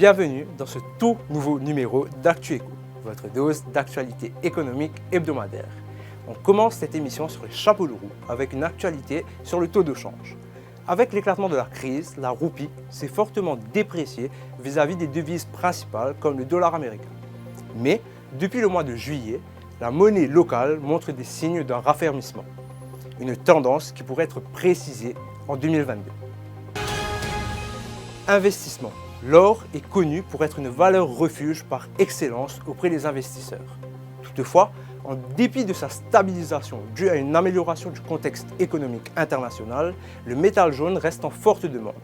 Bienvenue dans ce tout nouveau numéro d'ActuEco, votre dose d'actualité économique hebdomadaire. On commence cette émission sur les chapeaux de roue avec une actualité sur le taux de change. Avec l'éclatement de la crise, la roupie s'est fortement dépréciée vis-à-vis des devises principales comme le dollar américain. Mais depuis le mois de juillet, la monnaie locale montre des signes d'un raffermissement. Une tendance qui pourrait être précisée en 2022. Investissement. L'or est connu pour être une valeur refuge par excellence auprès des investisseurs. Toutefois, en dépit de sa stabilisation due à une amélioration du contexte économique international, le métal jaune reste en forte demande.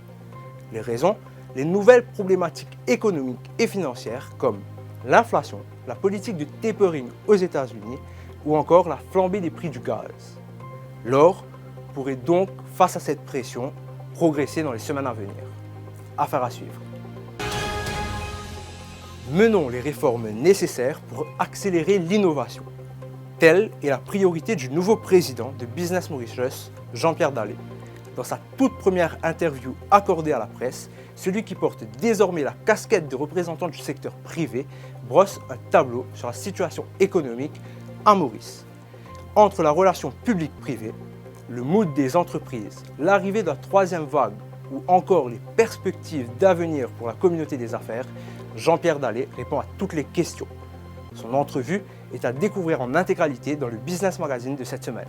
Les raisons? Les nouvelles problématiques économiques et financières comme l'inflation, la politique de tapering aux États-Unis ou encore la flambée des prix du gaz. L'or pourrait donc, face à cette pression, progresser dans les semaines à venir. Affaire à suivre. Menons les réformes nécessaires pour accélérer l'innovation. Telle est la priorité du nouveau président de Business Mauritius, Jean-Pierre Dallaye. Dans sa toute première interview accordée à la presse, celui qui porte désormais la casquette de représentant du secteur privé brosse un tableau sur la situation économique à Maurice. Entre la relation publique-privée, le mood des entreprises, l'arrivée de la troisième vague ou encore les perspectives d'avenir pour la communauté des affaires, Jean-Pierre Dallaye répond à toutes les questions. Son entrevue est à découvrir en intégralité dans le Business Magazine de cette semaine.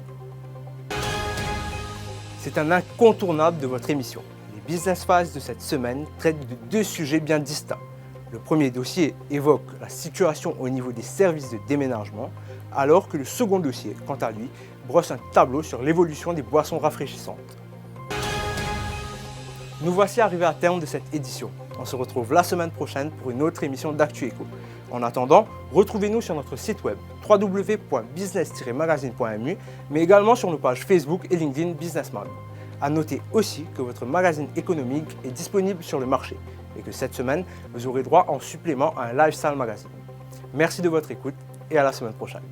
C'est un incontournable de votre émission. Les Business Files de cette semaine traitent de deux sujets bien distincts. Le premier dossier évoque la situation au niveau des services de déménagement, alors que le second dossier, quant à lui, brosse un tableau sur l'évolution des boissons rafraîchissantes. Nous voici arrivés à terme de cette édition. On se retrouve la semaine prochaine pour une autre émission d'ActuEco. En attendant, retrouvez-nous sur notre site web www.business-magazine.mu, mais également sur nos pages Facebook et LinkedIn Business Mag. A noter aussi que votre magazine économique est disponible sur le marché et que cette semaine, vous aurez droit en supplément à un Lifestyle Magazine. Merci de votre écoute et à la semaine prochaine.